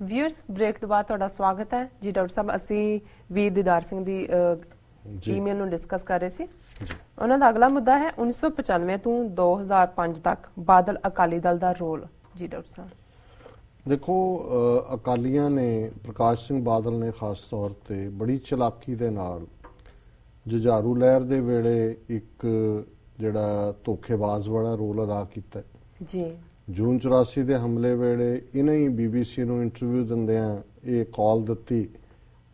Viewers break तो बाद ਤੁਹਾਡਾ ਸਵਾਗਤ ਹੈ ਜੀ ਡਾਕਟਰ ਸਾਹਿਬ। ਅਸੀਂ ਵੀਰ ਦੀਦਾਰ ਸਿੰਘ ਦੀ ਈਮੇਲ ਨੂੰ ਡਿਸਕਸ ਕਰ ਰਹੇ ਸੀ। ਉਹਨਾਂ ਦਾ ਅਗਲਾ ਮੁੱਦਾ ਹੈ 1995 ਤੋਂ 2005 ਤੱਕ ਬਾਦਲ ਅਕਾਲੀ ਦਲ ਦਾ ਰੋਲ। ਜੀ ਡਾਕਟਰ ਸਾਹਿਬ ਦੇਖੋ, ਅਕਾਲੀਆਂ ਨੇ ਪ੍ਰਕਾਸ਼ ਸਿੰਘ ਬਾਦਲ ਨੇ ਖਾਸ ਤੌਰ ਤੇ ਬੜੀ ਚਲਾਕੀ ਦੇ ਨਾਲ ਜੁਝਾਰੂ ਲਹਿਰ ਦੇ ਵੇਲੇ ਇੱਕ ਜਿਹੜਾ ਧੋਖੇਬਾਜ਼ ਵਾਲਾ ਰੋਲ ਅਦਾ ਕੀਤਾ ਜੀ। ਜੂਨ 84 ਦੇ ਹਮਲੇ ਵੇਲੇ ਇਹਨਾਂ ਹੀ BBC ਨੂੰ ਇੰਟਰਵਿਊ ਦਿੰਦਿਆਂ ਇਹ ਕਾਲ ਦਿੱਤੀ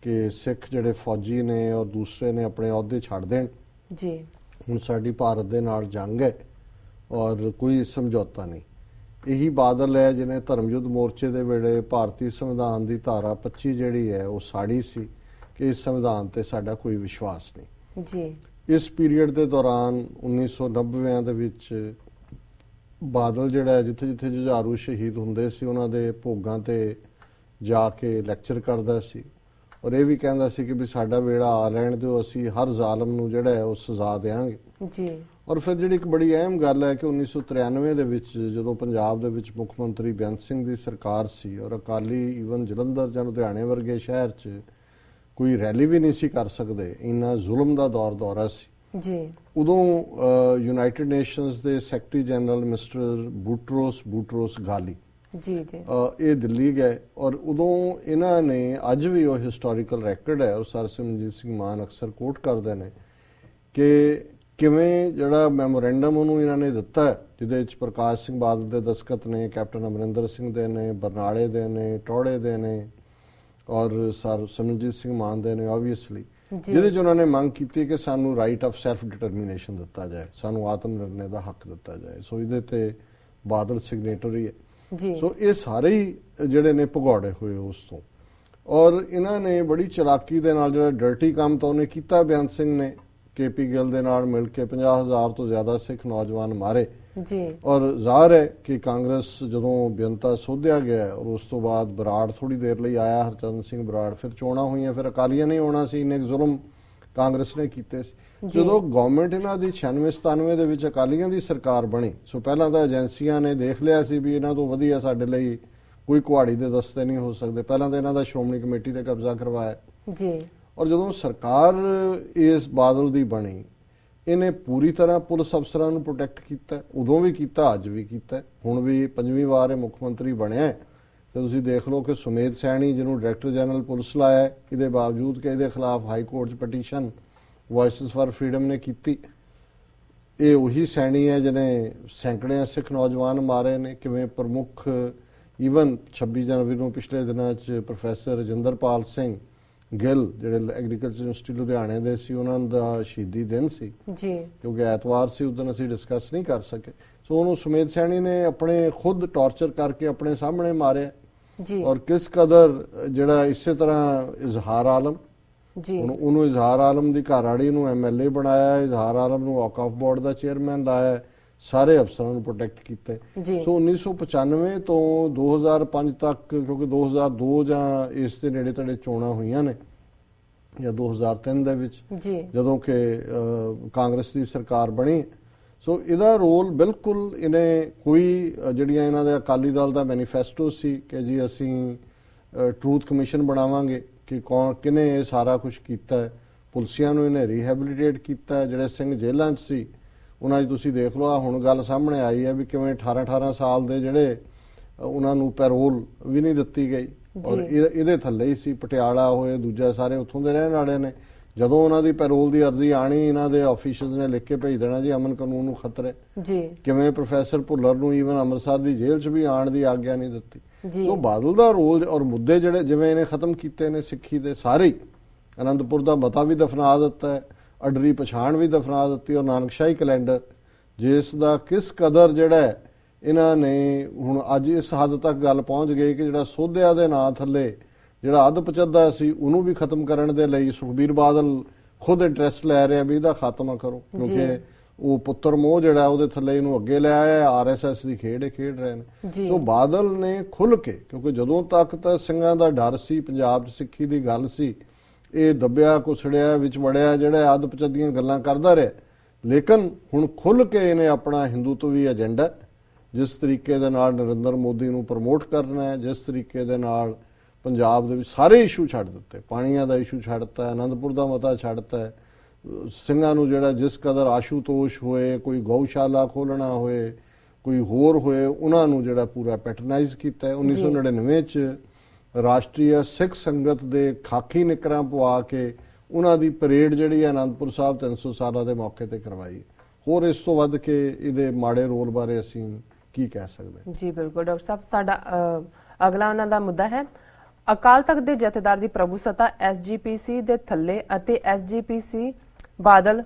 ਕਿ ਸਿੱਖ ਜਿਹੜੇ ਫੌਜੀ ਨੇ ਔਰ ਦੂਸਰੇ ਨੇ ਆਪਣੇ ਅਹੁਦੇ ਛੱਡ ਦੇਣ ਜੀ। ਹੁਣ ਸਾਡੀ ਭਾਰਤ ਦੇ ਨਾਲ ਜੰਗ ਹੈ ਔਰ ਕੋਈ ਸਮਝੌਤਾ ਨਹੀਂ। ਇਹੀ ਬਾਦਲ ਹੈ ਜਿਹਨੇ ਧਰਮ ਯੁੱਧ ਮੋਰਚੇ ਦੇ ਵੇਲੇ ਭਾਰਤੀ ਸੰਵਿਧਾਨ ਦੀ ਧਾਰਾ 25 ਜਿਹੜੀ ਹੈ ਉਹ ਸਾੜੀ ਸੀ ਕਿ ਇਸ ਸੰਵਿਧਾਨ ਤੇ ਸਾਡਾ ਕੋਈ ਵਿਸ਼ਵਾਸ ਨਹੀਂ ਜੀ। ਇਸ ਪੀਰੀਅਡ ਦੇ ਦੌਰਾਨ 1990 ਦੇ ਵਿੱਚ ਬਾਦਲ ਜਿਹੜਾ ਜਿੱਥੇ ਜਿੱਥੇ ਜੁਝਾਰੂ ਸ਼ਹੀਦ ਹੁੰਦੇ ਸੀ ਉਹਨਾਂ ਦੇ ਭੋਗਾਂ ਤੇ ਜਾ ਕੇ ਲੈਕਚਰ ਕਰਦਾ ਸੀ ਔਰ ਇਹ ਵੀ ਕਹਿੰਦਾ ਸੀ ਕਿ ਵੀ ਸਾਡਾ ਵੇੜਾ ਆ ਲੈਣ ਦਿਓ, ਅਸੀਂ ਹਰ ਜ਼ਾਲਮ ਨੂੰ ਜਿਹੜਾ ਹੈ ਉਹ ਸਜ਼ਾ ਦੇਵਾਂਗੇ ਜੀ। ਔਰ ਫਿਰ ਜਿਹੜੀ ਇੱਕ ਬੜੀ ਅਹਿਮ ਗੱਲ ਹੈ ਕਿ 1993 ਦੇ ਵਿੱਚ ਜਦੋਂ ਪੰਜਾਬ ਦੇ ਵਿੱਚ ਮੁੱਖ ਮੰਤਰੀ ਬੇਅੰਤ ਸਿੰਘ ਦੀ ਸਰਕਾਰ ਸੀ ਔਰ ਅਕਾਲੀ ਈਵਨ ਜਲੰਧਰ ਜਾਂ ਲੁਧਿਆਣੇ ਵਰਗੇ ਸ਼ਹਿਰ 'ਚ ਕੋਈ ਰੈਲੀ ਵੀ ਨਹੀਂ ਸੀ ਕਰ ਸਕਦੇ, ਇੰਨਾ ਜ਼ੁਲਮ ਦਾ ਦੌਰਾ ਸੀ ਜੀ। ਉਦੋਂ ਯੂਨਾਈਟਿਡ ਨੇਸ਼ਨਸ ਦੇ ਸੈਕਟਰੀ ਜਨਰਲ ਮਿਸਟਰ ਬੂਟਰੋਸ ਗਾਲੀ ਜੀ ਜੀ ਇਹ ਦਿੱਲੀ ਗਏ ਔਰ ਉਦੋਂ ਇਹਨਾਂ ਨੇ ਅੱਜ ਵੀ ਉਹ ਹਿਸਟੋਰੀਕਲ ਰੈਕੋਰਡ ਹੈ ਔਰ ਸਰ ਸਿਮਰਨਜੀਤ ਸਿੰਘ ਮਾਨ ਅਕਸਰ ਕੋਟ ਕਰਦੇ ਨੇ ਕਿ ਕਿਵੇਂ ਜਿਹੜਾ ਮੈਮੋਰੈਂਡਮ ਉਹਨੂੰ ਇਹਨਾਂ ਨੇ ਦਿੱਤਾ ਜਿਹਦੇ ਵਿੱਚ ਪ੍ਰਕਾਸ਼ ਸਿੰਘ ਬਾਦਲ ਦੇ ਦਸਖਤ ਨੇ, ਕੈਪਟਨ ਅਮਰਿੰਦਰ ਸਿੰਘ ਦੇ ਨੇ, ਬਰਨਾਲੇ ਦੇ ਨੇ, ਟੌੜੇ ਦੇ ਨੇ ਔਰ ਸਰ ਸਿਮਰਨਜੀਤ ਸਿੰਘ ਮਾਨ ਦੇ ਨੇ ਆਬਵੀਅਸਲੀ, ਜਿਹਦੇ 'ਚ ਉਹਨਾਂ ਨੇ ਮੰਗ ਕੀਤੀ ਕਿ ਸਾਨੂੰ ਰਾਈਟ ਆਫ ਸੈਲਫ ਡਿਟਰਮੀਨੇਸ਼ਨ ਦਿੱਤਾ ਜਾਏ, ਸਾਨੂੰ ਆਤਮ ਨਿਰਣੇ ਦਾ ਹੱਕ ਦਿੱਤਾ ਜਾਏ। ਸੋ ਇਹਦੇ ਤੇ ਬਾਦਲ ਸਿਗਨੇਟਰੀ ਹੈ ਜੀ। ਸੋ ਇਹ ਸਾਰੇ ਹੀ ਜਿਹੜੇ ਨੇ ਭਗੌੜੇ ਹੋਏ ਉਸ ਤੋਂ ਔਰ ਇਹਨਾਂ ਨੇ ਬੜੀ ਚਲਾਕੀ ਦੇ ਨਾਲ ਜਿਹੜਾ ਡਰਟੀ ਕੰਮ ਤਾਂ ਉਹਨੇ ਕੀਤਾ ਬੇਅੰਤ ਸਿੰਘ ਨੇ KP ਗਿੱਲ ਦੇ ਨਾਲ ਮਿਲ ਕੇ 50,000 ਤੋਂ ਜ਼ਿਆਦਾ ਸਿੱਖ ਨੌਜਵਾਨ ਮਾਰੇ ਜੀ। ਔਰ ਜ਼ਾਹਰ ਹੈ ਕਿ ਕਾਂਗਰਸ ਜਦੋਂ ਬੇਅੰਤਾ ਸੋਧਿਆ ਗਿਆ ਔਰ ਉਸ ਤੋਂ ਬਾਅਦ ਬਰਾੜ ਥੋੜੀ ਦੇਰ ਲਈ ਆਇਆ, ਹਰਚੰਦ ਸਿੰਘ ਬਰਾੜ, ਫਿਰ ਚੋਣਾਂ ਹੋਈਆਂ, ਫਿਰ ਅਕਾਲੀਆਂ ਨੇ ਆਉਣਾ ਸੀ, ਇੰਨੇ ਜ਼ੁਲਮ ਕਾਂਗਰਸ ਨੇ ਕੀਤੇ ਸੀ। ਜਦੋਂ ਗਵਰਨਮੈਂਟ ਇਹਨਾਂ ਦੀ 96-97 ਦੇ ਵਿੱਚ ਅਕਾਲੀਆਂ ਦੀ ਸਰਕਾਰ ਬਣੀ ਸੋ ਪਹਿਲਾਂ ਤਾਂ ਏਜੰਸੀਆਂ ਨੇ ਦੇਖ ਲਿਆ ਸੀ ਵੀ ਇਹਨਾਂ ਤੋਂ ਵਧੀਆ ਸਾਡੇ ਲਈ ਕੋਈ ਕੁਹਾੜੀ ਦੇ ਦਸਤੇ ਨਹੀਂ ਹੋ ਸਕਦੇ, ਪਹਿਲਾਂ ਤਾਂ ਇਹਨਾਂ ਦਾ ਸ਼੍ਰੋਮਣੀ ਕਮੇਟੀ ਤੇ ਕਬਜ਼ਾ ਕਰਵਾਇਆ ਜੀ। ਔਰ ਜਦੋਂ ਸਰਕਾਰ ਇਸ ਬਾਦਲ ਦੀ ਬਣੀ ਇਹਨੇ ਪੂਰੀ ਤਰ੍ਹਾਂ ਪੁਲਿਸ ਅਫਸਰਾਂ ਨੂੰ ਪ੍ਰੋਟੈਕਟ ਕੀਤਾ, ਉਦੋਂ ਵੀ ਕੀਤਾ, ਅੱਜ ਵੀ ਕੀਤਾ, ਹੁਣ ਵੀ 5ਵੀਂ ਵਾਰ ਇਹ ਮੁੱਖ ਮੰਤਰੀ ਬਣਿਆ ਤੇ ਤੁਸੀਂ ਦੇਖ ਲਓ ਕਿ ਸੁਮੇਧ ਸੈਣੀ ਜਿਹਨੂੰ ਡਾਇਰੈਕਟਰ ਜਨਰਲ ਪੁਲਿਸ ਲਾਇਆ ਇਹਦੇ ਬਾਵਜੂਦ ਕਿ ਇਹਦੇ ਖਿਲਾਫ ਹਾਈ ਕੋਰਟ 'ਚ ਪਟੀਸ਼ਨ ਵੌਇਸਸ ਫਾਰ ਫਰੀडम ਨੇ ਕੀਤੀ। ਇਹ ਉਹੀ ਸੈਣੀ ਹੈ ਜਿਹਨੇ ਸੈਂਕੜਿਆਂ ਸਿੱਖ ਨੌਜਵਾਨ ਮਾਰੇ ਨੇ। ਕਿਵੇਂ ਪ੍ਰਮੁੱਖ ਈਵਨ 26 ਜਨਵਰੀ ਨੂੰ ਪਿਛਲੇ ਦਿਨਾਂ 'ਚ ਪ੍ਰੋਫੈਸਰ ਰਜਿੰਦਰਪਾਲ ਸਿੰਘ ਗਿੱਲ ਜਿਹੜੇ ਐਗਰੀਕਲਚਰ ਯੂਨੀਵਰਸਿਟੀ ਲੁਧਿਆਣੇ ਦੇ ਸੀ ਉਹਨਾਂ ਦਾ ਸ਼ਹੀਦੀ ਦਿਨ ਸੀ ਜੀ, ਕਿਉਂਕਿ ਐਤਵਾਰ ਸੀ, ਉਸ ਦਿਨ ਅਸੀਂ ਡਿਸਕਸ ਨਹੀਂ ਕਰ ਸਕੇ। ਸੋ ਉਹਨੂੰ ਸੁਮੇਧ ਸੈਣੀ ਨੇ ਆਪਣੇ ਖੁਦ ਟਾਰਚਰ ਕਰਕੇ ਆਪਣੇ ਸਾਹਮਣੇ ਮਾਰਿਆ ਜੀ। ਔਰ ਕਿਸ ਕਦਰ ਜਿਹੜਾ ਇਸੇ ਤਰ੍ਹਾਂ ਇਜ਼ਹਾਰ ਆਲਮ ਜੀ, ਉਹਨੂੰ ਇਜ਼ਹਾਰ ਆਲਮ ਦੀ ਘਰਵਾਲੀ ਨੂੰ MLA ਬਣਾਇਆ, ਇਜ਼ਹਾਰ ਆਲਮ ਨੂੰ ਔਕਾਫ ਬੋਰਡ ਦਾ ਚੇਅਰਮੈਨ ਲਾਇਆ, ਸਾਰੇ ਅਫਸਰਾਂ ਨੂੰ ਪ੍ਰੋਟੈਕਟ ਕੀਤਾ। ਸੋ 1995 ਤੋਂ 2005 ਤੱਕ, ਕਿਉਂਕਿ 2002 ਜਾਂ ਇਸ ਦੇ ਨੇੜੇ ਤੇੜੇ ਚੋਣਾਂ ਹੋਈਆਂ ਨੇ ਜਾਂ 2003 ਦੇ ਵਿੱਚ ਜਦੋਂ ਕਿ ਕਾਂਗਰਸ ਦੀ ਸਰਕਾਰ ਬਣੀ, ਸੋ ਇਹਦਾ ਰੋਲ ਬਿਲਕੁਲ ਇਹਨੇ ਕੋਈ ਜਿਹੜੀਆਂ ਇਹਨਾਂ ਦੇ ਅਕਾਲੀ ਦਲ ਦਾ ਮੈਨੀਫੈਸਟੋ ਸੀ ਕਿ ਜੀ ਅਸੀਂ ਟਰੂਥ ਕਮਿਸ਼ਨ ਬਣਾਵਾਂਗੇ ਕਿ ਕੌਣ ਕਿਹਨੇ ਇਹ ਸਾਰਾ ਕੁਝ ਕੀਤਾ, ਪੁਲਿਸੀਆਂ ਨੂੰ ਇਹਨੇ ਰੀਹੈਬਿਲਿਟੇਟ ਕੀਤਾ, ਜਿਹੜੇ ਸਿੰਘ ਜੇਲ੍ਹਾਂ 'ਚ ਸੀ ਉਹਨਾਂ 'ਚ ਤੁਸੀਂ ਦੇਖ ਲਓ ਹੁਣ ਗੱਲ ਸਾਹਮਣੇ ਆਈ ਹੈ ਵੀ ਕਿਵੇਂ 18 ਸਾਲ ਦੇ ਜਿਹੜੇ ਉਹਨਾਂ ਨੂੰ ਪੈਰੋਲ ਵੀ ਨਹੀਂ ਦਿੱਤੀ ਗਈ ਔਰ ਇਹਦੇ ਥੱਲੇ ਹੀ ਸੀ ਪਟਿਆਲਾ ਹੋਏ ਦੂਜਾ ਸਾਰੇ ਉੱਥੋਂ ਦੇ ਰਹਿਣ ਵਾਲੇ ਨੇ। ਜਦੋਂ ਉਹਨਾਂ ਦੀ ਪੈਰੋਲ ਦੀ ਅਰਜ਼ੀ ਆਣੀ ਇਹਨਾਂ ਦੇ ਆਫੀਸ਼ੀਅਲਸ ਨੇ ਲਿਖ ਕੇ ਭੇਜ ਦੇਣਾ ਜੀ ਅਮਨ ਕਾਨੂੰਨ ਨੂੰ ਖਤਰੇ। ਕਿਵੇਂ ਪ੍ਰੋਫੈਸਰ ਭੁੱਲਰ ਨੂੰ ਈਵਨ ਅੰਮ੍ਰਿਤਸਰ ਦੀ ਜੇਲ੍ਹ 'ਚ ਵੀ ਆਉਣ ਦੀ ਆਗਿਆ ਨਹੀਂ ਦਿੱਤੀ। ਸੋ ਬਾਦਲ ਦਾ ਰੋਲ ਔਰ ਮੁੱਦੇ ਜਿਹੜੇ ਜਿਵੇਂ ਇਹਨੇ ਖਤਮ ਕੀਤੇ ਨੇ ਸਿੱਖੀ ਦੇ ਸਾਰੇ, ਅਨੰਦਪੁਰ ਦਾ ਮਤਾ ਵੀ ਦਫਨਾ ਦਿੱਤਾ ਹੈ, ਅਡਰੀ ਪਛਾਣ ਵੀ ਦਫਨਾ ਦਿੱਤੀ ਔਰ ਨਾਨਕਸ਼ਾਹੀ ਕੈਲੰਡਰ ਜਿਸ ਦਾ ਕਿਸ ਕਦਰ ਜਿਹੜਾ ਇਹਨਾਂ ਨੇ ਹੁਣ ਅੱਜ ਇਸ ਹੱਦ ਤੱਕ ਗੱਲ ਪਹੁੰਚ ਗਈ ਕਿ ਜਿਹੜਾ ਸੋਧਿਆ ਦੇ ਨਾਂ ਥੱਲੇ ਜਿਹੜਾ ਅੱਧ ਪਚੱਦਾ ਸੀ ਉਹਨੂੰ ਵੀ ਖਤਮ ਕਰਨ ਦੇ ਲਈ ਸੁਖਬੀਰ ਬਾਦਲ ਖੁਦ ਇੰਟਰਸਟ ਲੈ ਰਿਹਾ ਵੀ ਇਹਦਾ ਖਾਤਮਾ ਕਰੋ, ਕਿਉਂਕਿ ਉਹ ਪੁੱਤਰ ਮੋਹ ਜਿਹੜਾ ਉਹਦੇ ਥੱਲੇ ਇਹਨੂੰ ਅੱਗੇ ਲੈ ਆਇਆ, RSS ਦੀ ਖੇਡ ਖੇਡ ਰਹੇ ਨੇ। ਸੋ ਬਾਦਲ ਨੇ ਖੁੱਲ ਕੇ, ਕਿਉਂਕਿ ਜਦੋਂ ਤੱਕ ਤਾਂ ਸਿੰਘਾਂ ਦਾ ਡਰ ਸੀ, ਪੰਜਾਬ 'ਚ ਸਿੱਖੀ ਦੀ ਗੱਲ ਸੀ, ਇਹ ਦੱਬਿਆ ਕੁਸੜਿਆ ਵਿੱਚ ਵੜਿਆ ਜਿਹੜਾ ਅੱਧ ਪਚੱਦੀਆਂ ਗੱਲਾਂ ਕਰਦਾ ਰਿਹਾ, ਲੇਕਿਨ ਹੁਣ ਖੁੱਲ ਕੇ ਇਹਨੇ ਆਪਣਾ ਹਿੰਦੂਤਵੀ ਏਜੰਡਾ ਜਿਸ ਤਰੀਕੇ ਦੇ ਨਾਲ ਨਰਿੰਦਰ ਮੋਦੀ ਨੂੰ ਪ੍ਰਮੋਟ ਕਰਨਾ ਹੈ, ਜਿਸ ਤਰੀਕੇ ਦੇ ਨਾਲ ਪੰਜਾਬ ਦੇ ਵਿੱਚ ਸਾਰੇ ਇਸ਼ੂ ਛੱਡ ਦਿੱਤੇ। ਪਾਣੀਆਂ ਦਾ ਇਸ਼ੂ ਛੱਡਤਾ, ਆਨੰਦਪੁਰ ਦਾ ਮਤਾ ਛੱਡਤਾ, ਸਿੰਘਾਂ ਨੂੰ ਜਿਹੜਾ ਜਿਸ ਕਦਰ ਆਸ਼ੂਤੋਸ਼ ਹੋਏ, ਕੋਈ ਗਊਸ਼ਾਲਾ ਖੋਲਣਾ ਹੋਏ, ਕੋਈ ਹੋਰ ਹੋਏ, ਉਹਨਾਂ ਨੂੰ ਜਿਹੜਾ ਪੂਰਾ ਪੈਟਰਨਾਈਜ਼ ਕੀਤਾ। 1999 ਚ ਰਾਸ਼ਟਰੀ ਸਿੱਖ ਸੰਗਤ ਦੇ ਖਾਕੀ ਨਿਕਰਾਂ ਪਵਾ ਕੇ ਉਹਨਾਂ ਦੀ ਪਰੇਡ ਜਿਹੜੀ ਆਨੰਦਪੁਰ ਸਾਹਿਬ 300 ਸਾਲਾਂ ਦੇ ਮੌਕੇ ਤੇ ਕਰਵਾਈ। ਹੋਰ ਇਸ ਤੋਂ ਵੱਧ ਕੇ ਇਹਦੇ ਮਾੜੇ ਰੋਲ ਬਾਰੇ ਅਸੀਂ ਕੀ ਕਹਿ ਸਕਦੇ? ਜੀ ਬਿਲਕੁਲ ਡਾਕਟਰ ਸਾਹਿਬ, ਸਾਡਾ ਅਗਲਾ ਉਹਨਾਂ ਦਾ ਮੁੱਦਾ ਹੈ ਅਕਾਲ ਤਖਤ ਦੇ ਜਥੇਦਾਰ ਦੀ ਪ੍ਰਭੂਸੱਤਾ SGPC ਦੇ ਥੱਲੇ ਅਤੇ SGPC ਬਾਦਲ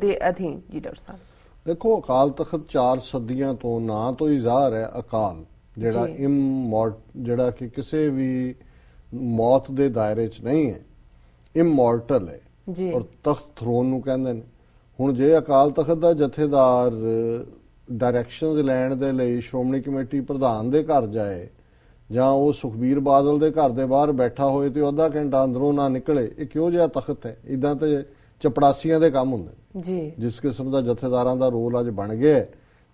ਦੇ ਅਧੀਨ। ਜੀ ਡਾਕਟਰ ਸਾਹਿਬ, ਦੇਖੋ ਅਕਾਲ ਤਖਤ 4 ਸਦੀਆਂ ਤੋਂ ਨਾਂ ਤੋਂ ਹੀ ਜ਼ਾਹਰ ਹੈ ਅਕਾਲ ਜਿਹੜਾ ਜਿਹੜਾ ਕਿ ਕਿਸੇ ਵੀ ਮੌਤ ਦੇ ਦਾਇਰੇ 'ਚ ਨਹੀਂ ਹੈ, ਇਮੋਰਟਲ ਹੈ ਜੀ, ਔਰ ਤਖਤ ਥਰੋਨ ਨੂੰ ਕਹਿੰਦੇ ਨੇ। ਹੁਣ ਜੇ ਅਕਾਲ ਤਖਤ ਦਾ ਜਥੇਦਾਰ ਡਾਇਰੈਕਸ਼ਨਸ ਲੈਣ ਦੇ ਲਈ ਸ਼੍ਰੋਮਣੀ ਕਮੇਟੀ ਪ੍ਰਧਾਨ ਦੇ ਘਰ ਜਾਏ ਜਾਂ ਉਹ ਸੁਖਬੀਰ ਬਾਦਲ ਦੇ ਘਰ ਦੇ ਬਾਹਰ ਬੈਠਾ ਹੋਏ ਤੇ ਅੱਧਾ ਘੰਟਾ ਅੰਦਰੋਂ ਨਾ ਨਿਕਲੇ, ਇਹ ਕਿਹੋ ਜਿਹਾ ਤਖਤ ਹੈ? ਇਦਾਂ ਤੇ ਚਪੜਾਸੀਆਂ ਦੇ ਕੰਮ ਹੁੰਦੇ ਜੀ। ਜਿਸ ਕਿਸਮ ਦਾ ਜਥੇਦਾਰਾਂ ਦਾ ਰੋਲ ਅੱਜ ਬਣ ਗਿਆ,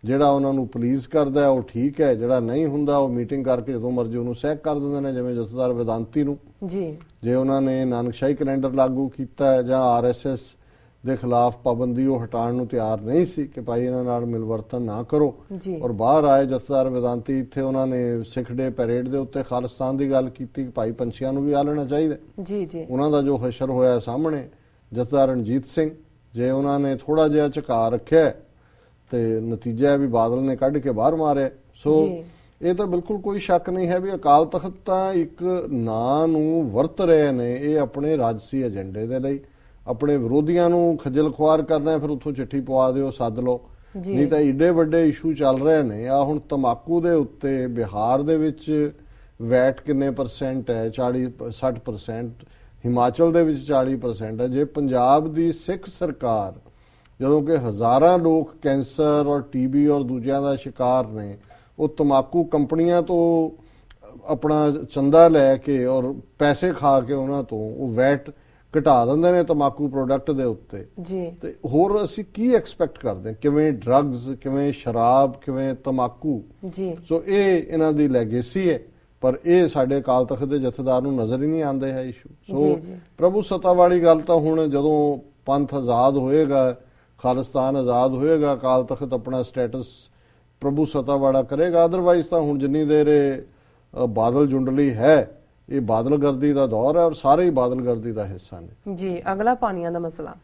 ਜਿਹੜਾ ਉਹਨਾਂ ਨੂੰ ਪੁਲਿਸ ਕਰਦਾ ਉਹ ਠੀਕ ਹੈ, ਜਿਹੜਾ ਨਹੀਂ ਹੁੰਦਾ ਉਹ ਮੀਟਿੰਗ ਕਰਕੇ ਜਦੋਂ ਮਰਜ਼ੀ ਉਹਨੂੰ ਸੈਕ ਕਰ ਦਿੰਦੇ ਨੇ, ਜਿਵੇਂ ਜਥੇਦਾਰ ਵੇਦਾਂਤੀ ਨੂੰ ਜੀ। ਜੇ ਉਹਨਾਂ ਨੇ ਨਾਨਕਸ਼ਾਹੀ ਕੈਲੰਡਰ ਲਾਗੂ ਕੀਤਾ ਜਾਂ RSS ਦੇ ਖਿਲਾਫ ਪਾਬੰਦੀ ਉਹ ਹਟਾਉਣ ਨੂੰ ਤਿਆਰ ਨਹੀਂ ਸੀ ਕਿ ਭਾਈ ਇਹਨਾਂ ਨਾਲ ਮਿਲਵਰਤਨ ਨਾ ਕਰੋ, ਔਰ ਬਾਹਰ ਆਏ ਜਥੇਦਾਰ ਵੇਦਾਂਤੀ, ਇੱਥੇ ਉਹਨਾਂ ਨੇ ਸਿੱਖ ਡੇ ਪੈਰੇਡ ਦੇ ਉੱਤੇ ਖਾਲਿਸਤਾਨ ਦੀ ਗੱਲ ਕੀਤੀ ਕਿ ਭਾਈ ਪੰਛੀਆਂ ਨੂੰ ਵੀ ਆ ਲੈਣਾ ਚਾਹੀਦਾ ਜੀ ਜੀ। ਉਹਨਾਂ ਦਾ ਜੋ ਹਸ਼ਰ ਹੋਇਆ ਸਾਹਮਣੇ, ਜਥੇਦਾਰ ਰਣਜੀਤ ਸਿੰਘ, ਜੇ ਉਹਨਾਂ ਨੇ ਥੋੜਾ ਜਿਹਾ ਝੁਕਾ ਰੱਖਿਆ ਤੇ ਨਤੀਜਾ ਹੈ ਵੀ ਬਾਦਲ ਨੇ ਕੱਢ ਕੇ ਬਾਹਰ ਮਾਰਿਆ। ਸੋ ਇਹ ਤਾਂ ਬਿਲਕੁਲ ਕੋਈ ਸ਼ੱਕ ਨਹੀਂ ਹੈ ਵੀ ਅਕਾਲ ਤਖਤ ਤਾਂ ਇੱਕ ਨਾਂ ਨੂੰ ਵਰਤ ਰਹੇ ਨੇ, ਇਹ ਆਪਣੇ ਰਾਜਸੀ ਏਜੰਡੇ ਦੇ ਲਈ, ਆਪਣੇ ਵਿਰੋਧੀਆਂ ਨੂੰ ਖੱਜਲ ਖੁਆਰ ਕਰਨਾ, ਫਿਰ ਉੱਥੋਂ ਚਿੱਠੀ ਪਵਾ ਦਿਓ, ਸੱਦ ਲਓ। ਨਹੀਂ ਤਾਂ ਏਡੇ ਵੱਡੇ ਇਸ਼ੂ ਚੱਲ ਰਹੇ ਨੇ। ਆ ਹੁਣ ਤੰਬਾਕੂ ਦੇ ਉੱਤੇ ਬਿਹਾਰ ਦੇ ਵਿੱਚ ਵੈਟ ਕਿੰਨੇ % ਹੈ? 60%। ਹਿਮਾਚਲ ਦੇ ਵਿੱਚ 40% ਹੈ। ਜੇ ਪੰਜਾਬ ਦੀ ਸਿੱਖ ਸਰਕਾਰ, ਜਦੋਂ ਕਿ ਹਜ਼ਾਰਾਂ ਲੋਕ ਕੈਂਸਰ ਔਰ TB ਔਰ ਦੂਜਿਆਂ ਦਾ ਸ਼ਿਕਾਰ ਨੇ, ਉਹ ਤੰਬਾਕੂ ਕੰਪਨੀਆਂ ਤੋਂ ਆਪਣਾ ਚੰਦਾ ਲੈ ਕੇ ਔਰ ਪੈਸੇ ਖਾ ਕੇ ਉਹਨਾਂ ਤੋਂ ਉਹ ਵੈਟ ਘਟਾ ਦਿੰਦੇ ਨੇ ਤੰਬਾਕੂ ਪ੍ਰੋਡਕਟ ਦੇ ਉੱਤੇ ਜੀ, ਤੇ ਹੋਰ ਅਸੀਂ ਕੀ ਐਕਸਪੈਕਟ ਕਰਦੇ? ਕਿਵੇਂ ਡਰੱਗਸ, ਕਿਵੇਂ ਸ਼ਰਾਬ, ਕਿਵੇਂ ਤੰਬਾਕੂ ਜੀ। ਸੋ ਇਹ ਇਹਨਾਂ ਦੀ ਲੈਗੇਸੀ ਹੈ, ਪਰ ਇਹ ਸਾਡੇ ਅਕਾਲ ਤਖਤ ਦੇ ਜਥੇਦਾਰ ਨੂੰ ਨਜ਼ਰ ਹੀ ਨਹੀਂ ਆਉਂਦੇ ਹੈ ਇਸ਼ੂ। ਸੋ ਪ੍ਰਭੂ ਸੱਤਾ ਵਾਲੀ ਗੱਲ ਤਾਂ ਹੁਣ ਜਦੋਂ ਪੰਥ ਆਜ਼ਾਦ ਹੋਏਗਾ, ਖਾਲਿਸਤਾਨ ਆਜ਼ਾਦ ਹੋਏਗਾ, ਅਕਾਲ ਤਖਤ ਆਪਣਾ ਸਟੇਟਸ ਪ੍ਰਭੂ ਸੱਤਾ ਵਾਲਾ ਕਰੇਗਾ। ਅਦਰਵਾਈਜ਼ ਤਾਂ ਹੁਣ ਜਿੰਨੀ ਦੇਰ ਇਹ ਬਾਦਲ ਜੁੰਡਲੀ ਹੈ, ਇਹ ਬਾਦਲਗਰਦੀ ਦਾ ਦੌਰ ਹੈ ਔਰ ਸਾਰੇ ਹੀ ਬਾਦਲਗਰਦੀ ਦਾ ਹਿੱਸਾ ਨੇ ਜੀ। ਅਗਲਾ ਪਾਣੀਆਂ ਦਾ ਮਸਲਾ।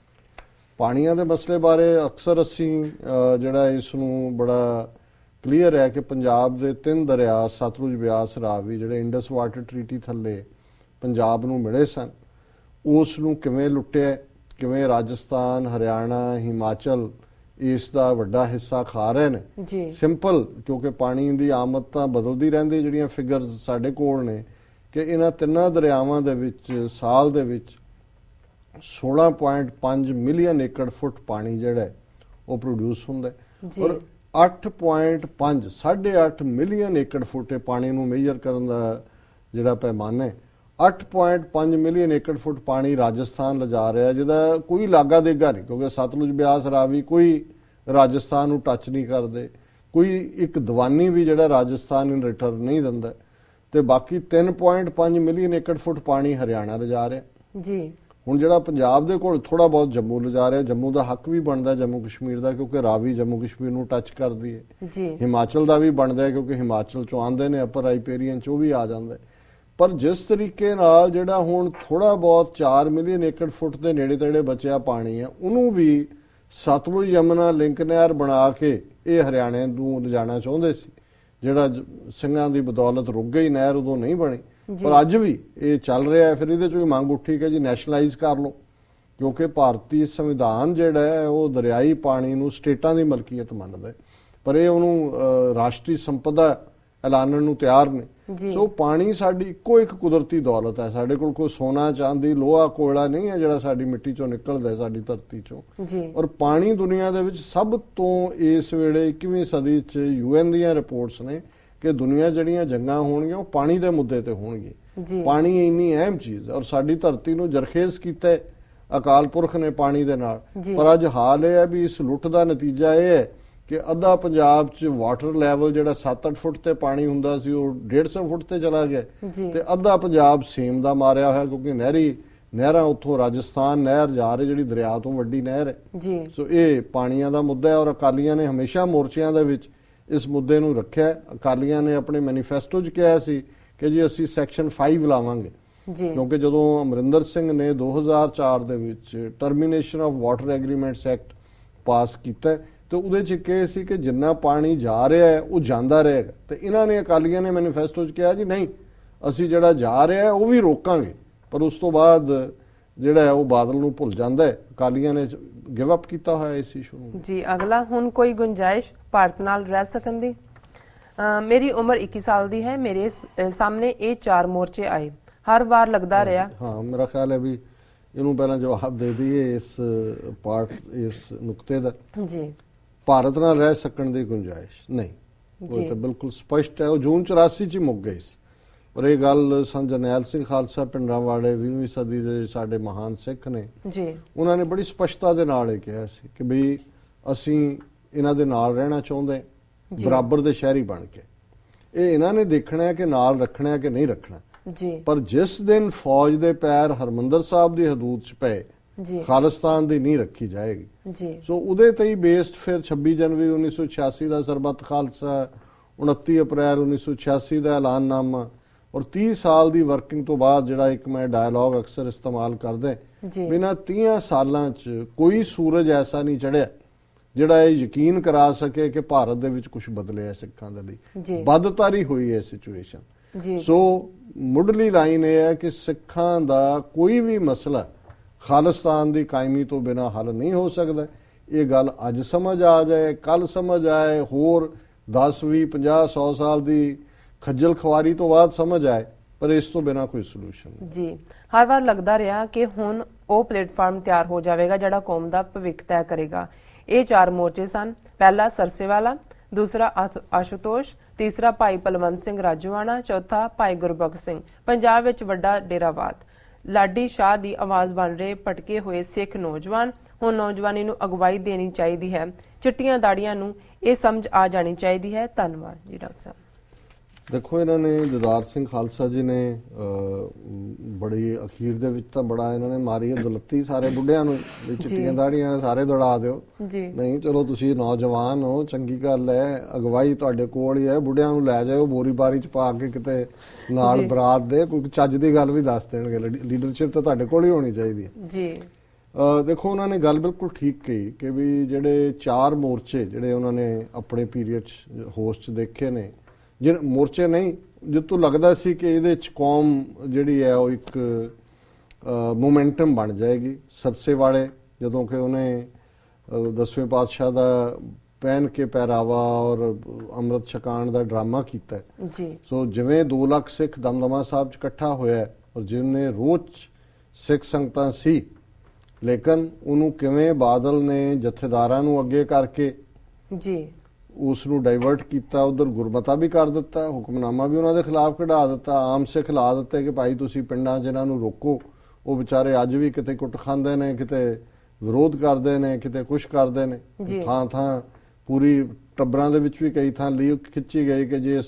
ਪਾਣੀਆਂ ਦੇ ਮਸਲੇ ਬਾਰੇ ਅਕਸਰ ਅਸੀਂ ਜਿਹੜਾ ਇਸ ਨੂੰ ਬੜਾ ਕਲੀਅਰ ਹੈ ਕਿ ਪੰਜਾਬ ਦੇ 3 ਦਰਿਆ ਸਤਲੁਜ, ਬਿਆਸ, ਰਾਵੀ, ਜਿਹੜੇ ਇੰਡਸ ਵਾਟਰ ਟ੍ਰੀਟੀ ਥੱਲੇ ਪੰਜਾਬ ਨੂੰ ਮਿਲੇ ਸਨ, ਉਸ ਨੂੰ ਕਿਵੇਂ ਲੁੱਟਿਆ, ਕਿਵੇਂ ਰਾਜਸਥਾਨ, ਹਰਿਆਣਾ, ਹਿਮਾਚਲ ਇਸ ਦਾ ਵੱਡਾ ਹਿੱਸਾ ਖਾ ਰਹੇ ਨੇ ਜੀ। ਸਿੰਪਲ, ਕਿਉਂਕਿ ਪਾਣੀ ਦੀ ਆਮਦ ਤਾਂ ਬਦਲਦੀ ਰਹਿੰਦੀ, ਜਿਹੜੀਆਂ ਫਿਗਰਸ ਸਾਡੇ ਕੋਲ ਨੇ ਕਿ ਇਹਨਾਂ 3 ਦਰਿਆਵਾਂ ਦੇ ਵਿੱਚ ਸਾਲ ਦੇ ਵਿੱਚ 16.5 ਮਿਲੀਅਨ ਏਕੜ ਫੁੱਟ ਪਾਣੀ ਜਿਹੜਾ ਉਹ ਪ੍ਰੋਡਿਊਸ ਹੁੰਦਾ ਔਰ 8.5 ਮਿਲੀਅਨ ਏਕੜ ਫੁੱਟ ਪਾਣੀ ਨੂੰ ਮੇਜਰ ਕਰਨ ਦਾ ਜਿਹੜਾ ਪੈਮਾਨਾ ਹੈ, 8.5 ਮਿਲੀਅਨ ਏਕੜ ਫੁੱਟ ਪਾਣੀ ਰਾਜਸਥਾਨ ਲਿਜਾ ਰਿਹਾ, ਜਿਹਦਾ ਕੋਈ ਲਾਗਾ ਦੇਗਾ ਨਹੀਂ, ਕਿਉਂਕਿ ਸਤਲੁਜ, ਬਿਆਸ, ਰਾਵੀ ਕੋਈ ਰਾਜਸਥਾਨ ਨੂੰ ਟੱਚ ਨਹੀਂ ਕਰਦੇ, ਕੋਈ ਇੱਕ ਦੀਵਾਨੀ ਵੀ ਜਿਹੜਾ ਰਾਜਸਥਾਨ ਇਨ ਰਿਟਰਨ ਨਹੀਂ ਦਿੰਦਾ, ਤੇ ਬਾਕੀ 3.5 ਮਿਲੀਅਨ ਏਕੜ ਫੁੱਟ ਪਾਣੀ ਹਰਿਆਣਾ ਲਿਜਾ ਰਿਹਾ ਜੀ। ਹੁਣ ਜਿਹੜਾ ਪੰਜਾਬ ਦੇ ਕੋਲ ਥੋੜਾ ਬਹੁਤ ਜੰਮੂ ਲਿਜਾ ਰਿਹਾ, ਜੰਮੂ ਦਾ ਹੱਕ ਵੀ ਬਣਦਾ ਜੰਮੂ ਕਸ਼ਮੀਰ ਦਾ, ਕਿਉਂਕਿ ਰਾਵੀ ਜੰਮੂ ਕਸ਼ਮੀਰ ਨੂੰ ਟੱਚ ਕਰਦੀ ਹੈ ਜੀ। ਹਿਮਾਚਲ ਦਾ ਵੀ ਬਣਦਾ ਕਿਉਂਕਿ ਹਿਮਾਚਲ ਚੋਂ ਆਉਂਦੇ ਨੇ, ਅਪਰ ਰਾਈਪੇਰੀਅਨ ਚੋਂ ਵੀ ਆ ਜਾਂਦਾ। ਪਰ ਜਿਸ ਤਰੀਕੇ ਨਾਲ ਜਿਹੜਾ ਹੁਣ ਥੋੜਾ ਬਹੁਤ 4 ਮਿਲੀਅਨ ਏਕੜ ਫੁੱਟ ਦੇ ਨੇੜੇ ਤੇੜੇ ਬਚਿਆ ਪਾਣੀ ਹੈ, ਉਹਨੂੰ ਵੀ ਸਤਲੁਜ ਯਮੁਨਾ ਲਿੰਕ ਨਹਿਰ ਬਣਾ ਕੇ ਇਹ ਹਰਿਆਣੇ ਨੂੰ ਲਿਜਾਣਾ ਚਾਹੁੰਦੇ ਸੀ, ਜਿਹੜਾ ਸਿੰਘਾਂ ਦੀ ਬਦੌਲਤ ਰੁਕ ਗਈ ਨਹਿਰ, ਉਦੋਂ ਨਹੀਂ ਬਣੀ। ਪਰ ਅੱਜ ਵੀ ਇਹ ਚੱਲ ਰਿਹਾ ਹੈ। ਫਿਰ ਇਹਦੇ ਚੋਂ ਵੀ ਮੰਗ ਉੱਠੀ ਕਿ ਜੀ ਨੈਸ਼ਨਲਾਈਜ਼ ਕਰ ਲਓ, ਕਿਉਂਕਿ ਭਾਰਤੀ ਸੰਵਿਧਾਨ ਜਿਹੜਾ ਹੈ ਉਹ ਦਰਿਆਈ ਪਾਣੀ ਨੂੰ ਸਟੇਟਾਂ ਦੀ ਮਲਕੀਅਤ ਮੰਨਦਾ, ਪਰ ਇਹ ਉਹਨੂੰ ਰਾਸ਼ਟਰੀ ਸੰਪਦਾ ਐਲਾਨਣ ਨੂੰ ਤਿਆਰ ਨੇ। ਸੋ ਪਾਣੀ ਸਾਡੀ ਇੱਕੋ ਇੱਕ ਕੁਦਰਤੀ ਦੌਲਤ ਹੈ, ਸਾਡੇ ਕੋਲ ਕੋਈ ਸੋਨਾ, ਚਾਂਦੀ, ਲੋਹਾ, ਕੋਇਲਾ ਨਹੀਂ ਹੈ ਜਿਹੜਾ ਸਾਡੀ ਮਿੱਟੀ ਚੋਂ ਨਿਕਲਦਾ, ਸਾਡੀ ਧਰਤੀ ਚੋਂ। ਔਰ ਪਾਣੀ ਦੁਨੀਆ ਦੇ ਵਿੱਚ ਸਭ ਤੋਂ ਇਸ ਵੇਲੇ 21ਵੀਂ ਸਦੀ 'ਚ UN ਦੀਆਂ ਰਿਪੋਰਟਸ ਨੇ ਕਿ ਦੁਨੀਆ ਜਿਹੜੀਆਂ ਜੰਗਾਂ ਹੋਣਗੀਆਂ ਉਹ ਪਾਣੀ ਦੇ ਮੁੱਦੇ ਤੇ ਹੋਣਗੀਆਂ। ਪਾਣੀ ਇੰਨੀ ਅਹਿਮ ਚੀਜ਼, ਔਰ ਸਾਡੀ ਧਰਤੀ ਨੂੰ ਜਰਖੇਜ਼ ਕੀਤਾ ਅਕਾਲ ਪੁਰਖ ਨੇ ਪਾਣੀ ਦੇ ਨਾਲ। ਪਰ ਅੱਜ ਹਾਲ ਇਹ ਹੈ ਵੀ ਇਸ ਲੁੱਟ ਦਾ ਨਤੀਜਾ ਇਹ ਹੈ ਕਿ ਅੱਧਾ ਪੰਜਾਬ 'ਚ ਵਾਟਰ ਲੈਵਲ ਜਿਹੜਾ 7-8 ਫੁੱਟ ਤੇ ਪਾਣੀ ਹੁੰਦਾ ਸੀ ਉਹ 150 ਫੁੱਟ ਤੇ ਚਲਾ ਗਿਆ ਤੇ ਅੱਧਾ ਪੰਜਾਬ ਸੇਮ ਦਾ ਮਾਰਿਆ ਹੋਇਆ, ਕਿਉਂਕਿ ਨਹਿਰਾਂ ਉੱਥੋਂ ਰਾਜਸਥਾਨ ਨਹਿਰ ਜਾ ਰਹੀ, ਜਿਹੜੀ ਦਰਿਆ ਤੋਂ ਵੱਡੀ ਨਹਿਰ ਹੈ। ਸੋ ਇਹ ਪਾਣੀਆਂ ਦਾ ਮੁੱਦਾ ਹੈ, ਔਰ ਅਕਾਲੀਆਂ ਨੇ ਹਮੇਸ਼ਾ ਮੋਰਚਿਆਂ ਦੇ ਵਿੱਚ ਇਸ ਮੁੱਦੇ ਨੂੰ ਰੱਖਿਆ। ਅਕਾਲੀਆਂ ਨੇ ਆਪਣੇ ਮੈਨੀਫੈਸਟੋ 'ਚ ਕਿਹਾ ਸੀ ਕਿ ਜੀ ਅਸੀਂ ਸੈਕਸ਼ਨ 5 ਲਾਵਾਂਗੇ, ਕਿਉਂਕਿ ਜਦੋਂ ਅਮਰਿੰਦਰ ਸਿੰਘ ਨੇ 2004 ਦੇ ਵਿੱਚ termination of water agreements act pass ਕੀਤਾ ਤੇ ਉਹਦੇ 'ਚ ਕਿਹਾ ਸੀ ਕਿ ਜਿੰਨਾ ਪਾਣੀ ਜਾ ਰਿਹਾ ਹੈ ਉਹ ਜਾਂਦਾ ਰਹੇਗਾ। ਤੇ ਇਹਨਾਂ ਨੇ ਅਕਾਲੀਆਂ ਨੇ ਮੈਨੀਫੈਸਟੋ 'ਚ ਕਿਹਾ ਜੀ ਨਹੀਂ, ਅਸੀਂ ਜਿਹੜਾ ਜਾ ਰਿਹਾ ਉਹ ਵੀ ਰੋਕਾਂਗੇ, ਪਰ ਉਸ ਤੋਂ ਬਾਅਦ ਜਿਹੜਾ ਹੈ ਉਹ ਬਾਦਲ ਨੂੰ ਭੁੱਲ ਜਾਂਦਾ ਹੈ। ਅਕਾਲੀਆਂ ਨੇ ਗਿਵ ਅਪ ਕੀਤਾ ਹੋਇਆ ਇਸ ਇਸ਼ੂ ਨੂੰ। ਜੀ ਅਗਲਾ, ਹੁਣ ਕੋਈ ਗੁੰਜਾਇਸ਼ ਭਾਰਤ ਨਾਲ ਰਹਿ ਸਕਣ ਦੀ? ਮੇਰੀ ਉਮਰ 21 ਸਾਲ ਦੀ ਹੈ, ਮੇਰੇ ਸਾਹਮਣੇ ਇਹ 4 ਮੋਰਚੇ ਆਏ, ਹਰ ਵਾਰ ਲੱਗਦਾ ਰਿਹਾ। ਹਾਂ, ਮੇਰਾ ਖਿਆਲ ਹੈ ਵੀ ਇਹਨੂੰ ਪਹਿਲਾਂ ਜਵਾਬ ਦੇ ਦਈਏ ਇਸ ਨੁਕਤੇ ਦਾ। ਜੀ, ਭਾਰਤ ਨਾਲ ਰਹਿ ਸਕਣ ਦੀ ਗੁੰਜਾਇਸ਼ ਨਹੀਂ, ਉਹ ਤਾਂ ਬਿਲਕੁਲ ਸਪਸ਼ਟ ਹੈ। ਉਹ ਜੂਨ 84 'ਚ ਹੀ ਮੁੱਕ ਗਈ ਸੀ, ਪਰ ਇਹ ਗੱਲ ਸੰਤ ਜਰਨੈਲ ਸਿੰਘ ਖਾਲਸਾ ਪਿੰਡਰਾਂਵਾਲੇ 20ਵੀਂ ਸਦੀ ਦੇ ਸਾਡੇ ਮਹਾਨ ਸਿੱਖ ਨੇ ਜੀ, ਉਹਨਾਂ ਨੇ ਬੜੀ ਸਪਸ਼ਟਤਾ ਦੇ ਨਾਲ ਇਹ ਕਿਹਾ ਸੀ ਕਿ ਵੀ ਅਸੀਂ ਇਹਨਾਂ ਦੇ ਨਾਲ ਰਹਿਣਾ ਚਾਹੁੰਦੇ, ਬਰਾਬਰ ਦੇ ਸ਼ਹਿਰੀ ਬਣ ਕੇ। ਇਹ ਇਹਨਾਂ ਨੇ ਦੇਖਣਾ ਹੈ ਕਿ ਨਾਲ ਰੱਖਣਾ ਹੈ ਕਿ ਨਹੀਂ ਰੱਖਣਾ ਜੀ। ਪਰ ਜਿਸ ਦਿਨ ਫੌਜ ਦੇ ਪੈਰ ਹਰਮੰਦਰ ਸਾਹਿਬ ਦੀ ਹਦੂਦ 'ਚ ਪਏ, ਖਾਲਿਸਤਾਨ ਦੀ ਨਹੀਂ ਰੱਖੀ ਜਾਏਗੀ ਜੀ। ਸੋ ਉਹਦੇ ਤੇ ਹੀ ਬੇਸਡ ਫਿਰ 26 ਜਨਵਰੀ 1986 ਦਾ ਸਰਬੱਤ ਖਾਲਸਾ, 29 ਅਪ੍ਰੈਲ 1986 ਦਾ ਐਲਾਨਨਾਮਾ, ਔਰ 30 ਸਾਲ ਦੀ ਵਰਕਿੰਗ ਤੋਂ ਬਾਅਦ ਜਿਹੜਾ ਇੱਕ ਮੈਂ ਡਾਇਲੌਗ ਅਕਸਰ ਇਸਤੇਮਾਲ ਕਰਦਾ, ਬਿਨਾਂ 30 ਸਾਲਾਂ 'ਚ ਕੋਈ ਸੂਰਜ ਐਸਾ ਨਹੀਂ ਚੜਿਆ ਜਿਹੜਾ ਇਹ ਯਕੀਨ ਕਰਾ ਸਕੇ ਕਿ ਭਾਰਤ ਦੇ ਵਿੱਚ ਕੁਝ ਬਦਲਿਆ ਸਿੱਖਾਂ ਦੇ ਲਈ। ਬਦਤਰੀ ਹੋਈ ਹੈ ਸਿਚੁਏਸ਼ਨ। ਸੋ ਮੁੱਢਲੀ ਲਾਈਨ ਇਹ ਹੈ ਕਿ ਸਿੱਖਾਂ ਦਾ ਕੋਈ ਵੀ ਮਸਲਾ ਖਾਲਿਸਤਾਨ ਦੀ ਕਾਇਮੀ ਤੋਂ ਬਿਨਾਂ ਹੱਲ ਨਹੀਂ ਹੋ ਸਕਦਾ। ਇਹ ਗੱਲ ਅੱਜ ਸਮਝ ਆ ਜਾਏ, ਕੱਲ ਸਮਝ ਆਏ, ਹੋਰ 10, 20, 50, 100 ਸਾਲ ਦੀ ਖੱਜਲ ਖਵਾਰੀ ਤੋਂ ਬਾਅਦ ਸਮਝ ਆਏ, ਪਰ ਇਸ ਤੋਂ ਬਿਨਾਂ ਕੋਈ ਸੋਲੂਸ਼ਨ ਨਹੀਂ ਜੀ। ਹਰ ਵਾਰ ਲੱਗਦਾ ਰਿਹਾ ਕਿ ਹੁਣ ਉਹ ਪਲੇਟਫਾਰਮ ਤਿਆਰ ਹੋ ਜਾਵੇਗਾ ਜਿਹੜਾ ਕੌਮ ਦਾ ਭਵਿੱਖ ਤੈਅ ਕਰੇਗਾ। ਇਹ 4 ਮੋਰਚੇ ਸਨ। ਪਹਿਲਾ ਸਰਸੇਵਾਲਾ, ਦੂਸਰਾ ਆਸ਼ੂਤੋਸ਼, ਤੀਸਰਾ ਭਾਈ ਪਲਵੰਤ ਸਿੰਘ ਰਾਜੋਆਣਾ, ਚੌਥਾ ਭਾਈ ਗੁਰਬਖਸ਼ ਸਿੰਘ। ਪੰਜਾਬ ਵਿੱਚ ਵੱਡਾ ਡੇਰਾਵਾਦ, ਲਾਡੀ ਸ਼ਾਹ ਦੀ ਆਵਾਜ਼ ਬਣ ਰਹੇ ਭਟਕੇ ਹੋਏ ਸਿੱਖ ਨੌਜਵਾਨ। ਹੁਣ ਨੌਜਵਾਨੀ ਨੂੰ ਅਗਵਾਈ ਦੇਣੀ ਚਾਹੀਦੀ ਹੈ, ਚਿੱਟੀਆਂ ਦਾੜੀਆਂ ਨੂੰ ਇਹ ਸਮਝ ਆ ਜਾਣੀ ਚਾਹੀਦੀ ਹੈ। ਧੰਨਵਾਦ ਜੀ ਡਾਕਟਰ ਸਾਹਿਬ। ਦੇਖੋ, ਇਹਨਾਂ ਨੇ ਦਿਦਾਰ ਸਿੰਘ ਖਾਲਸਾ ਜੀ ਨੇ ਬੜੀ ਅਖੀਰ ਦੇ ਵਿੱਚ ਤਾਂ ਬੜਾ ਇਹਨਾਂ ਨੇ ਮਾਰੀ ਦੁਲੱਤੀ ਸਾਰੇ ਬੁੱਢਿਆਂ ਨੂੰ, ਚਿੱਟੀਆਂ ਦਾੜੀਆਂ ਸਾਰੇ ਦੌੜਾ ਦਿਓ। ਨਹੀਂ, ਚਲੋ ਤੁਸੀਂ ਨੌਜਵਾਨ ਹੋ, ਚੰਗੀ ਗੱਲ ਹੈ, ਅਗਵਾਈ ਤੁਹਾਡੇ ਕੋਲ ਹੀ ਹੈ, ਬੁੱਢਿਆਂ ਨੂੰ ਲੈ ਜਾਓ ਬੋਰੀ ਬਾਰੀ 'ਚ ਪਾ ਕੇ ਕਿਤੇ ਨਾਲ ਬਰਾਤ ਦੇ, ਕੋਈ ਚੱਜ ਦੀ ਗੱਲ ਵੀ ਦੱਸ ਦੇਣਗੇ। ਲੀਡਰਸ਼ਿਪ ਤਾਂ ਤੁਹਾਡੇ ਕੋਲ ਹੀ ਹੋਣੀ ਚਾਹੀਦੀ ਹੈ ਜੀ। ਦੇਖੋ, ਉਹਨਾਂ ਨੇ ਗੱਲ ਬਿਲਕੁਲ ਠੀਕ ਕਹੀ ਕਿ ਵੀ ਜਿਹੜੇ 4 ਮੋਰਚੇ ਜਿਹੜੇ ਉਹਨਾਂ ਨੇ ਆਪਣੇ ਪੀਰੀਅਡ 'ਚ ਹੋਸ਼ 'ਚ ਦੇਖੇ ਨੇ, ਜਿਹੜੇ ਮੋਰਚੇ ਨਹੀਂ ਜਿੱਤੋਂ ਲੱਗਦਾ ਸੀ ਕਿ ਇਹਦੇ 'ਚ ਕੌਮ ਜਿਹੜੀ ਹੈ ਉਹ ਇੱਕ ਮੋਮੈਂਟਮ ਬਣ ਜਾਏਗੀ। ਸਰਸੇ ਵਾਲੇ, ਜਦੋਂ ਕਿ ਉਹਨੇ 10ਵੇਂ ਪਾਤਸ਼ਾਹ ਦਾ ਪਹਿਨ ਕੇ ਪਹਿਰਾਵਾ ਔਰ ਅੰਮ੍ਰਿਤ ਛਕਾਣ ਦਾ ਡਰਾਮਾ ਕੀਤਾ ਜੀ। ਸੋ ਜਿਵੇਂ 2 ਲੱਖ ਸਿੱਖ ਦਮਦਮਾ ਸਾਹਿਬ 'ਚ ਇਕੱਠਾ ਹੋਇਆ ਔਰ ਜਿਹਨੇ ਰੋਜ਼ ਸਿੱਖ ਸੰਗਤਾਂ ਸੀ, ਲੇਕਿਨ ਉਹਨੂੰ ਕਿਵੇਂ ਬਾਦਲ ਨੇ ਜਥੇਦਾਰਾਂ ਨੂੰ ਅੱਗੇ ਕਰਕੇ ਜੀ ਉਸ ਨੂੰ ਡਾਇਵਰਟ ਕੀਤਾ, ਉਧਰ ਗੁਰਮਤਾ ਵੀ ਕਰ ਦਿੱਤਾ, ਹੁਕਮਨਾਮਾ ਵੀ ਉਹਨਾਂ ਦੇ ਖਿਲਾਫ ਕਢਾ ਦਿੱਤਾ, ਆਮ ਸਿੱਖ ਲਾ ਦਿੱਤੇ ਕਿ ਭਾਈ ਤੁਸੀਂ ਪਿੰਡਾਂ 'ਚ ਇਹਨਾਂ ਨੂੰ ਰੋਕੋ। ਉਹ ਵਿਚਾਰੇ ਅੱਜ ਵੀ ਕਿਤੇ ਕੁੱਟ ਖਾਂਦੇ ਨੇ, ਕਿਤੇ ਵਿਰੋਧ ਕਰਦੇ ਨੇ, ਕਿਤੇ ਕੁਛ ਕਰਦੇ ਨੇ। ਥਾਂ ਪੂਰੀ ਟੱਬਰਾਂ ਦੇ ਵਿੱਚ ਵੀ ਕਈ ਥਾਂ ਲੀਕ ਖਿੱਚੀ ਗਈ ਕਿ ਜੇ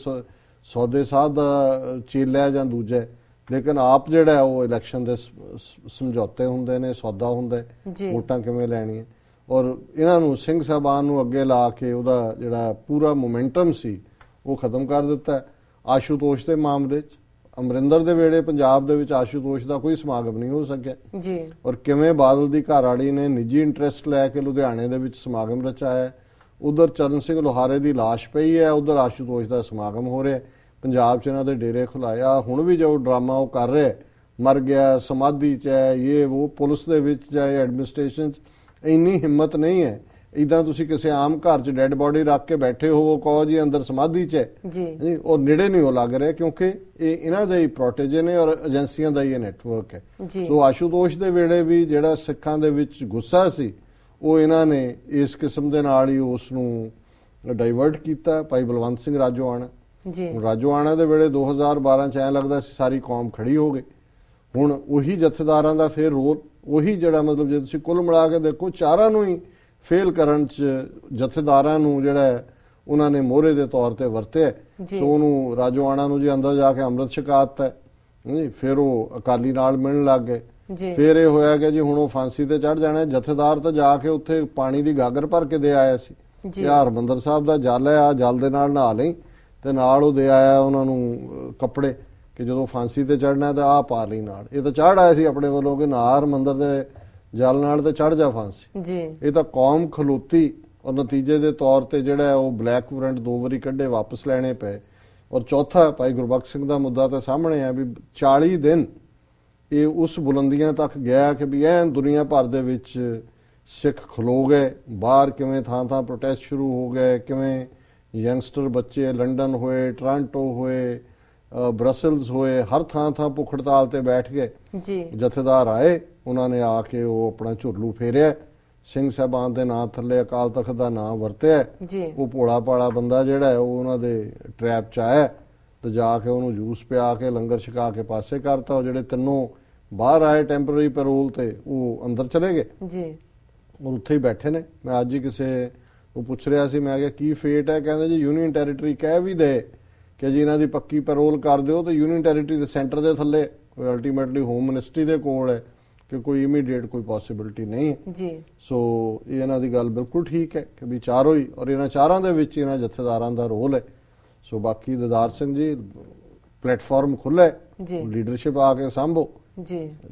ਸੌਦੇ ਸਾਧ ਦਾ ਚੇਲਾ ਜਾਂ ਦੂਜਾ, ਲੇਕਿਨ ਆਪ ਜਿਹੜਾ ਉਹ ਇਲੈਕਸ਼ਨ ਦੇ ਸਮਝੌਤੇ ਹੁੰਦੇ ਨੇ, ਸੌਦਾ ਹੁੰਦਾ, ਵੋਟਾਂ ਕਿਵੇਂ ਲੈਣੀਆਂ। ਔਰ ਇਹਨਾਂ ਨੂੰ ਸਿੰਘ ਸਾਹਿਬਾਨ ਨੂੰ ਅੱਗੇ ਲਾ ਕੇ ਉਹਦਾ ਜਿਹੜਾ ਪੂਰਾ ਮੋਮੈਂਟਮ ਸੀ ਉਹ ਖਤਮ ਕਰ ਦਿੱਤਾ। ਆਸ਼ੂਤੋਸ਼ ਦੇ ਮਾਮਲੇ 'ਚ ਅਮਰਿੰਦਰ ਦੇ ਵੇਲੇ ਪੰਜਾਬ ਦੇ ਵਿੱਚ ਆਸ਼ੂਤੋਸ਼ ਦਾ ਕੋਈ ਸਮਾਗਮ ਨਹੀਂ ਹੋ ਸਕਿਆ ਜੀ। ਔਰ ਕਿਵੇਂ ਬਾਦਲ ਦੀ ਘਰਵਾਲੀ ਨੇ ਨਿੱਜੀ ਇੰਟਰਸਟ ਲੈ ਕੇ ਲੁਧਿਆਣੇ ਦੇ ਵਿੱਚ ਸਮਾਗਮ ਰਚਾਇਆ। ਉਧਰ ਚਰਨ ਸਿੰਘ ਲੋਹਾਰੇ ਦੀ ਲਾਸ਼ ਪਈ ਹੈ, ਉਧਰ ਆਸ਼ੂਤੋਸ਼ ਦਾ ਸਮਾਗਮ ਹੋ ਰਿਹਾ। ਪੰਜਾਬ 'ਚ ਇਹਨਾਂ ਦੇ ਡੇਰੇ ਖੁਲਾਇਆ। ਹੁਣ ਵੀ ਜੋ ਡਰਾਮਾ ਉਹ ਕਰ ਰਿਹਾ, ਮਰ ਗਿਆ, ਸਮਾਧੀ 'ਚ ਹੈ, ਇਹ ਉਹ, ਪੁਲਿਸ ਦੇ ਵਿੱਚ ਚਾਹੇ ਐਡਮਿਨਿਸਟ੍ਰੇਸ਼ਨ 'ਚ ਇੰਨੀ ਹਿੰਮਤ ਨਹੀਂ ਹੈ। ਇਦਾਂ ਤੁਸੀਂ ਕਿਸੇ ਆਮ ਘਰ 'ਚ ਡੈੱਡ ਬੋਡੀ ਰੱਖ ਕੇ ਬੈਠੇ ਹੋ, ਕਹੋ ਜੀ ਅੰਦਰ ਸਮਾਧੀ 'ਚ ਹੈ ਜੀ, ਉਹ ਨੇੜੇ ਨਹੀਂ ਉਹ ਲੱਗ ਰਿਹਾ, ਕਿਉਂਕਿ ਇਹ ਇਹਨਾਂ ਦਾ ਹੀ ਪ੍ਰੋਟੇਜੇ ਨੇ ਔਰ ਏਜੰਸੀਆਂ ਦਾ ਹੀ ਇਹ ਨੈਟਵਰਕ ਹੈ। ਸੋ ਆਸ਼ੂਤੋਸ਼ ਦੇ ਵੇਲੇ ਵੀ ਜਿਹੜਾ ਸਿੱਖਾਂ ਦੇ ਵਿੱਚ ਗੁੱਸਾ ਸੀ ਉਹ ਇਹਨਾਂ ਨੇ ਇਸ ਕਿਸਮ ਦੇ ਨਾਲ ਹੀ ਉਸ ਨੂੰ ਡਾਇਵਰਟ ਕੀਤਾ। ਭਾਈ ਬਲਵੰਤ ਸਿੰਘ ਰਾਜੋਆਣਾ ਰਾਜੋਆਣਾ ਦੇ ਵੇਲੇ 2012 'ਚ ਐਂ ਲੱਗਦਾ ਸੀ ਸਾਰੀ ਕੌਮ ਖੜੀ ਹੋ ਗਈ। ਹੁਣ ਉਹੀ ਜਥੇਦਾਰਾਂ ਦਾ ਫਿਰ ਰੋਲ, ਉਹੀ ਜਿਹੜਾ ਮਤਲਬ ਜੇ ਤੁਸੀਂ ਕੁੱਲ ਮਿਲਾ ਕੇ ਦੇਖੋ, ਚਾਰਾਂ ਨੂੰ ਹੀ ਫੇਲ ਕਰਨ ਚ ਜਥੇਦਾਰਾਂ ਨੂੰ ਜਿਹੜਾ ਉਹਨਾਂ ਨੇ ਮੋਹਰੇ ਦੇ ਤੌਰ ਤੇ ਵਰਤਿਆ। ਸੋ ਉਹਨੂੰ ਰਾਜੋਆਣਾ ਨੂੰ ਜੀ ਅੰਦਰ ਜਾ ਕੇ ਅੰਮ੍ਰਿਤ ਛਕਾਤਾ ਜੀ। ਫਿਰ ਉਹ ਅਕਾਲੀ ਨਾਲ ਮਿਲਣ ਲੱਗ ਗਏ। ਫਿਰ ਇਹ ਹੋਇਆ ਕਿ ਜੀ ਹੁਣ ਉਹ ਫਾਂਸੀ ਤੇ ਚੜ ਜਾਣਾ। ਜਥੇਦਾਰ ਤਾਂ ਜਾ ਕੇ ਉੱਥੇ ਪਾਣੀ ਦੀ ਗਾਗਰ ਭਰ ਕੇ ਦੇ ਆਇਆ ਸੀ ਕਿ ਹਰਮੰਦਰ ਸਾਹਿਬ ਦਾ ਜਲ ਹੈ, ਆ ਜਲ ਦੇ ਨਾਲ ਨਹਾ ਲਈ, ਤੇ ਨਾਲ ਉਹ ਦੇ ਆਇਆ ਉਹਨਾਂ ਨੂੰ ਕੱਪੜੇ ਕਿ ਜਦੋਂ ਫਾਂਸੀ ਤੇ ਚੜਨਾ ਤਾਂ ਆਹ ਪਾ ਲਈ ਨਾਲ। ਇਹ ਤਾਂ ਚੜ ਆਇਆ ਸੀ ਆਪਣੇ ਵੱਲੋਂ ਕਿ ਨਾ ਹਰਮੰਦਰ ਦੇ ਜਲ ਨਾਲ ਤੇ ਚੜ ਜਾ ਫਾਂਸੀ। ਇਹ ਤਾਂ ਕੌਮ ਖਲੋਤੀ ਔਰ ਨਤੀਜੇ ਦੇ ਤੌਰ ਤੇ ਜਿਹੜਾ ਉਹ ਬਲੈਕ ਵਾਰੰਟ 2 ਵਾਰੀ ਕੱਢੇ ਵਾਪਸ ਲੈਣੇ ਪਏ। ਔਰ ਚੌਥਾ ਭਾਈ ਗੁਰਬਖਸ਼ ਸਿੰਘ ਦਾ ਮੁੱਦਾ ਤਾਂ ਸਾਹਮਣੇ ਆ ਵੀ 40 ਦਿਨ ਇਹ ਉਸ ਬੁਲੰਦੀਆਂ ਤੱਕ ਗਿਆ ਕਿ ਵੀ ਐਨ ਦੁਨੀਆ ਭਰ ਦੇ ਵਿੱਚ ਸਿੱਖ ਖਲੋ ਗਏ। ਬਾਹਰ ਕਿਵੇਂ ਥਾਂ ਪ੍ਰੋਟੈਸਟ ਸ਼ੁਰੂ ਹੋ ਗਏ, ਕਿਵੇਂ ਯੰਗਸਟਰ ਬੱਚੇ ਲੰਡਨ ਹੋਏ, ਟੋਰਾਂਟੋ ਹੋਏ, ਬਰਸਲਸ ਹੋਏ, ਹਰ ਥਾਂ ਭੁੱਖ ਹੜਤਾਲ ਤੇ ਬੈਠ ਗਏ। ਜਥੇਦਾਰ ਆਏ, ਉਹਨਾਂ ਨੇ ਆ ਕੇ ਉਹ ਆਪਣਾ ਝੁਰਲੂ ਫੇਰਿਆ, ਸਿੰਘ ਸਾਹਿਬਾਨ ਦੇ ਨਾਂ ਥੱਲੇ ਅਕਾਲ ਤਖਤ ਦਾ ਨਾਂ ਵਰਤਿਆ। ਉਹ ਭੋਲਾ ਭਾਲਾ ਬੰਦਾ ਜਿਹੜਾ ਉਹ ਉਹਨਾਂ ਦੇ ਟਰੈਪ ਚ ਆਇਆ ਤੇ ਜਾ ਕੇ ਉਹਨੂੰ ਜੂਸ ਪਿਆ ਕੇ ਲੰਗਰ ਛਕਾ ਕੇ ਪਾਸੇ ਕਰਤਾ। ਉਹ ਜਿਹੜੇ ਤਿੰਨੋਂ ਬਾਹਰ ਆਏ ਟੈਂਪਰੇਰੀ ਪੈਰੋਲ ਤੇ ਉਹ ਅੰਦਰ ਚਲੇ ਗਏ ਔਰ ਉੱਥੇ ਹੀ ਬੈਠੇ ਨੇ। ਮੈਂ ਅੱਜ ਹੀ ਕਿਸੇ ਨੂੰ ਪੁੱਛ ਰਿਹਾ ਸੀ, ਮੈਂ ਕਿਹਾ ਕੀ ਫੇਟ ਹੈ? ਕਹਿੰਦੇ ਜੀ ਯੂਨੀਅਨ ਟੈਰੀਟਰੀ ਕਹਿ ਵੀ ਦੇ ਕਿ ਜੀ ਇਹਨਾਂ ਦੀ ਪੱਕੀ ਪੈਰੋਲ ਕਰ ਦਿਓ ਤੇ ਯੂਨੀਅਨ ਟੈਰੀਟਰੀ ਦੇ ਸੈਂਟਰ ਦੇ ਥੱਲੇ ਕੋਈ ਅਲਟੀਮੇਟਲੀ ਹੋਮ ਮਿਨਿਸਟਰੀ ਦੇ ਕੋਲ ਹੈ ਕਿ ਕੋਈ ਇਮੀਡੀਏਟ ਕੋਈ ਪੋਸਿਬਿਲਿਟੀ ਨਹੀਂ ਹੈ। ਸੋ ਇਹ ਇਹਨਾਂ ਦੀ ਗੱਲ ਬਿਲਕੁਲ ਠੀਕ ਹੈ ਕਿ ਵੀ ਚਾਰੋਂ ਹੀ, ਔਰ ਇਹਨਾਂ ਚਾਰਾਂ ਦੇ ਵਿੱਚ ਇਹਨਾਂ ਜਥੇਦਾਰਾਂ ਦਾ ਰੋਲ ਹੈ। ਸੋ ਬਾਕੀ ਦਿਦਾਰ ਸਿੰਘ ਜੀ ਪਲੇਟਫਾਰਮ ਖੁੱਲ੍ਹਾ ਹੈ, ਲੀਡਰਸ਼ਿਪ ਆ ਕੇ ਸਾਂਭੋ।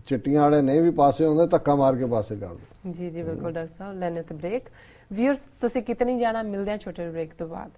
ਚਿੱਟੀਆਂ ਵਾਲੇ ਨਹੀਂ ਵੀ ਪਾਸੇ ਹੁੰਦੇ, ਧੱਕਾ ਮਾਰ ਕੇ ਪਾਸੇ ਕਰ ਦਿਓ। ਜੀ ਬਿਲਕੁਲ ਡਾਕਟਰ ਸਾਹਿਬ। ਲੈਣੇ ਤੇ ਬ੍ਰੇਕ। ਵੀਅਰਸ ਤੁਸੀਂ ਕਿਤੇ ਨਹੀਂ ਜਾਣਾ, ਮਿਲਦੇ ਹਾਂ ਛੋਟੇ ਬ੍ਰੇਕ ਤੋਂ ਬਾਅਦ।